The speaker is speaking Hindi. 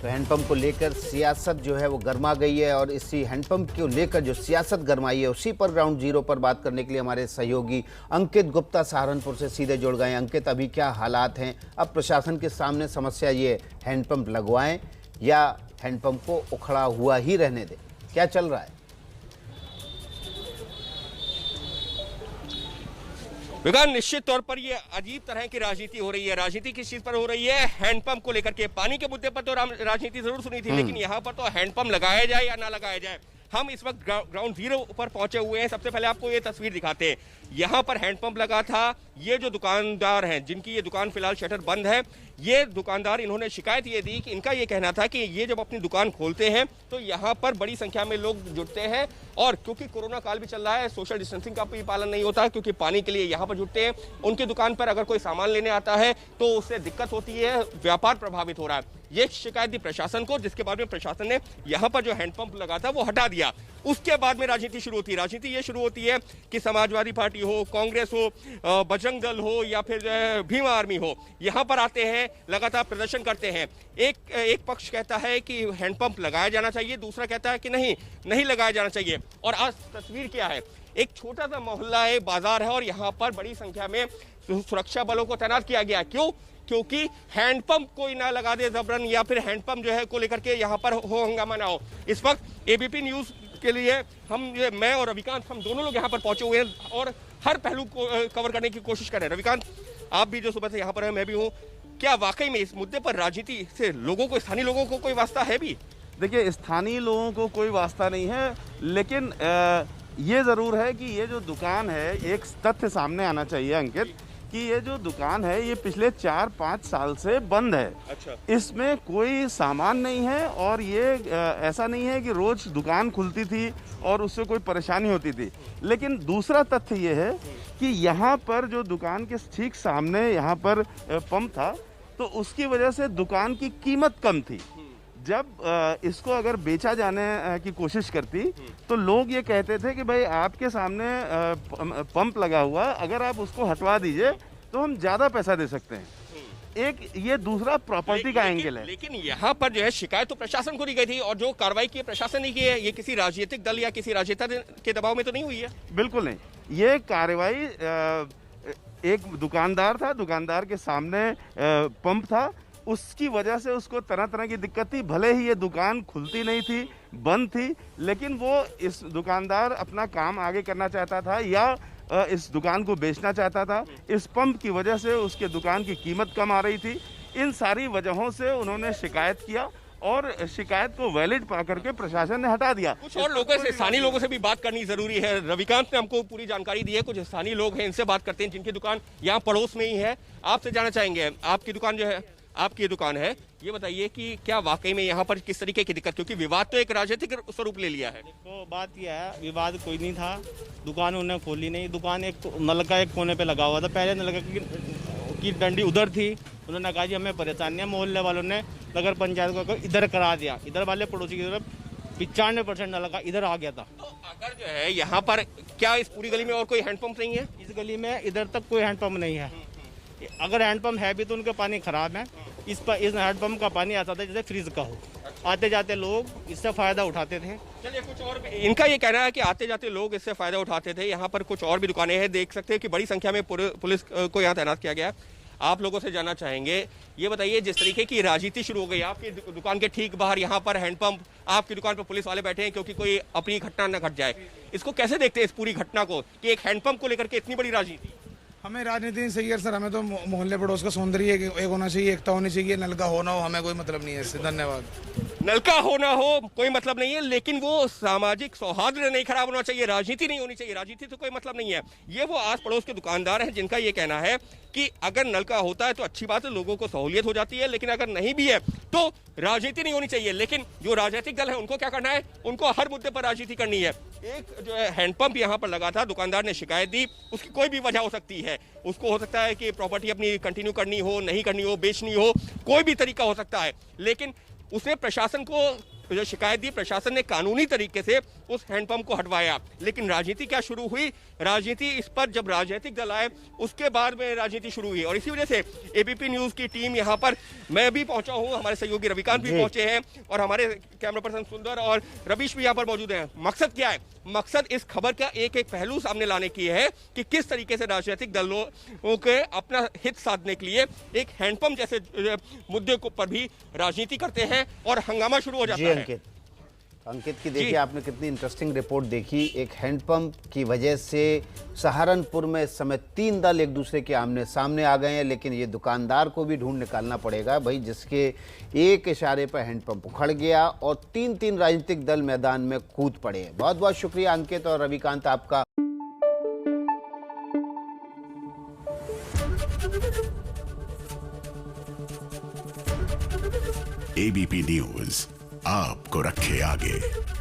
तो हैंडपंप को लेकर सियासत जो है वो गर्मा गई है और इसी हैंडपंप को लेकर जो सियासत गर्माई है उसी पर ग्राउंड जीरो पर बात करने के लिए हमारे सहयोगी अंकित गुप्ता सहारनपुर से सीधे जुड़ गए। अंकित, अभी क्या हालात हैं? अब प्रशासन के सामने समस्या ये हैंडपंप लगवाएं या हैंडपंप को उखड़ा हुआ ही रहने दें, क्या चल रहा है? विकास, निश्चित तौर पर ये अजीब तरह की राजनीति हो रही है। राजनीति किस चीज पर हो रही है? हैंडपंप को लेकर के। पानी के मुद्दे पर तो राजनीति जरूर सुनी थी, लेकिन यहाँ पर तो हैंडपंप लगाया जाए या ना लगाया जाए। हम इस वक्त ग्राउंड जीरो पर पहुंचे हुए हैं। सबसे पहले आपको ये तस्वीर दिखाते हैं। यहाँ पर हैंडपंप लगा था। ये जो दुकानदार हैं जिनकी ये दुकान फिलहाल शटर बंद है, ये दुकानदार, इन्होंने शिकायत ये दी कि इनका ये कहना था कि ये जब अपनी दुकान खोलते हैं तो यहाँ पर बड़ी संख्या में लोग जुटते हैं और क्योंकि कोरोना काल भी चल रहा है, सोशल डिस्टेंसिंग का भी पालन नहीं होता, क्योंकि पानी के लिए यहाँ पर जुटते हैं। उनकी दुकान पर अगर कोई सामान लेने आता है तो उससे दिक्कत होती है, व्यापार प्रभावित हो रहा है। ये शिकायत दी प्रशासन को, जिसके बाद में प्रशासन ने यहाँ पर जो हैंडपंप लगा था वो हटा दिया। उसके बाद में राजनीति शुरू होती है। राजनीति ये शुरू होती है कि समाजवादी पार्टी हो, कांग्रेस हो, बजरंग दल हो या फिर भीम आर्मी हो, यहाँ पर आते हैं, लगातार प्रदर्शन करते हैं। एक पक्ष कहता है कि हैंडपंप लगाया जाना चाहिए, दूसरा कहता है कि नहीं लगाया जाना चाहिए। और आज तस्वीर क्या है? एक छोटा सा मोहल्ला है, बाजार है और यहाँ पर बड़ी संख्या में सुरक्षा बलों को तैनात किया गया। क्यों? क्योंकि हैंडपंप कोई ना लगा दे जबरन, या फिर हैंडपंप जो है को लेकर के यहाँ पर हो हंगामा ना हो। इस वक्त एबीपी न्यूज के लिए मैं और रविकांत, हम दोनों लोग यहाँ पर पहुंचे हुए हैं और हर पहलू को कवर करने की कोशिश कर रहे हैं। रविकांत, आप भी जो सुबह से यहाँ पर है, मैं भी हूँ, क्या वाकई में इस मुद्दे पर राजनीति से लोगों को, स्थानीय लोगों को कोई वास्ता है भी? देखिए, स्थानीय लोगों को कोई वास्ता नहीं है, लेकिन ये ज़रूर है कि ये जो दुकान है, एक तथ्य सामने आना चाहिए अंकित, कि ये जो दुकान है ये पिछले 4-5 साल से बंद है। अच्छा। इसमें कोई सामान नहीं है और ये ऐसा नहीं है कि रोज दुकान खुलती थी और उससे कोई परेशानी होती थी। लेकिन दूसरा तथ्य ये है कि यहाँ पर जो दुकान के ठीक सामने यहाँ पर पंप था, तो उसकी वजह से दुकान की कीमत कम थी। जब इसको अगर बेचा जाने की कोशिश करती तो लोग ये कहते थे कि भाई आपके सामने पंप लगा हुआ, अगर आप उसको हटवा दीजिए तो हम ज़्यादा पैसा दे सकते हैं। एक ये दूसरा प्रॉपर्टी का एंगल है। लेकिन यहाँ पर जो है शिकायत तो प्रशासन को दी गई थी और जो कार्रवाई की प्रशासन ने की है, ये किसी राजनीतिक दल या किसी राजनेता के दबाव में तो नहीं हुई है? बिल्कुल नहीं। ये कार्रवाई, एक दुकानदार था, दुकानदार के सामने पंप था, उसकी वजह से उसको तरह तरह की दिक्कत थी। भले ही ये दुकान खुलती नहीं थी, बंद थी, लेकिन वो इस दुकानदार अपना काम आगे करना चाहता था या इस दुकान को बेचना चाहता था। इस पंप की वजह से उसके दुकान की कीमत कम आ रही थी। इन सारी वजहों से उन्होंने शिकायत किया और शिकायत को वैलिड पा करके प्रशासन ने हटा दिया। कुछ और लोगों से, स्थानीय लोगों से भी बात करनी जरूरी है। रविकांत ने हमको पूरी जानकारी दी है। कुछ स्थानीय लोग हैं, इनसे बात करते हैं जिनकी दुकान यहाँ पड़ोस में ही है। आपसे जानना चाहेंगे, आपकी दुकान जो है, आपकी ये दुकान है, ये बताइए कि क्या वाकई में यहाँ पर किस तरीके की दिक्कत, क्योंकि विवाद तो एक राजनीतिक स्वरूप ले लिया है। तो बात यह है, विवाद कोई नहीं था, दुकान उन्होंने खोली नहीं। दुकान एक नलका एक कोने पे लगा हुआ था, पहले नलका की डंडी उधर थी। उन्होंने कहा जी हमें परेशानी है, मोहल्ले वालों ने नगर पंचायत को इधर करा दिया। इधर वाले पड़ोसी की तरफ 95% नलका इधर आ गया था। तो अगर जो है यहाँ पर, क्या इस पूरी गली में और कोई हैंडपंप नहीं है? इस गली में इधर तक कोई हैंडपंप नहीं है। अगर हैंडपंप है भी तो उनका पानी खराब है। इस हैंडपंप का पानी आता था जैसे फ्रिज का हो, आते जाते लोग इससे फायदा उठाते थे। चलिए, कुछ और भी इनका ये कहना है कि आते जाते लोग इससे फायदा उठाते थे। यहाँ पर कुछ और भी दुकानें हैं, देख सकते हैं कि बड़ी संख्या में पुलिस को यहाँ तैनात किया गया। आप लोगों से जानना चाहेंगे, ये बताइए, जिस तरीके की राजनीति शुरू हो गई, आपकी दुकान के ठीक बाहर यहाँ पर हैंडपंप, आपकी दुकान पर पुलिस वाले बैठे हैं क्योंकि कोई अपनी घटना न घट जाए, इसको कैसे देखते हैं इस पूरी घटना को कि एक हैंडपंप को लेकर के इतनी बड़ी राजनीति? हमें राजनीति सही है सर, हमें तो मोहल्ले पड़ोस का सौंदर्य एक होना चाहिए, एकता होनी चाहिए। नलका हो ना हो, हमें कोई मतलब नहीं है इससे। धन्यवाद। नलका हो ना हो कोई मतलब नहीं है, लेकिन वो सामाजिक सौहार्द नहीं खराब होना चाहिए, राजनीति नहीं होनी चाहिए। राजनीति तो कोई मतलब नहीं है। ये वो आस पड़ोस के दुकानदार हैं जिनका ये कहना है कि अगर नलका होता है तो अच्छी बात है, लोगों को सहूलियत हो जाती है, लेकिन अगर नहीं भी है तो राजनीति नहीं होनी चाहिए। लेकिन जो राजनीतिक दल है उनको क्या करना है? उनको हर मुद्दे पर राजनीति करनी है। एक जो है हैंडपंप यहाँ पर लगा था, दुकानदार ने शिकायत दी, उसकी कोई भी वजह हो सकती है। उसको हो सकता है कि प्रॉपर्टी अपनी कंटिन्यू करनी हो, नहीं करनी हो, बेचनी हो, कोई भी तरीका हो सकता है। लेकिन उसने प्रशासन को जो शिकायत दी, प्रशासन ने कानूनी तरीके से उस हैंडपंप को हटवाया। लेकिन राजनीति क्या शुरू हुई? राजनीति इस पर जब राजनीतिक दल आए उसके बाद में राजनीति शुरू हुई, और इसी वजह से एबीपी न्यूज की टीम यहाँ पर, मैं भी पहुंचा हूँ, हमारे सहयोगी रविकांत भी पहुंचे हैं और हमारे कैमरा पर्सन सुंदर और रवीश भी यहाँ पर मौजूद हैं। मकसद क्या है? मकसद इस खबर का एक एक पहलू सामने लाने की है कि किस तरीके से राजनीतिक दलों के अपना हित साधने के लिए एक हैंडपंप जैसे मुद्दे को पर भी राजनीति करते हैं और हंगामा शुरू हो जाता जी है। अंकित की देखिए आपने कितनी इंटरेस्टिंग रिपोर्ट देखी। एक हैंडपंप की वजह से सहारनपुर में इस समय 3 दल एक दूसरे के आमने सामने आ गए हैं, लेकिन ये दुकानदार को भी ढूंढ निकालना पड़ेगा भाई, जिसके एक इशारे पर हैंडपंप उखड़ गया और 3 राजनीतिक दल मैदान में कूद पड़े। बहुत बहुत शुक्रिया अंकित और रविकांत आपका। एबीपी न्यूज आपको रखे आगे।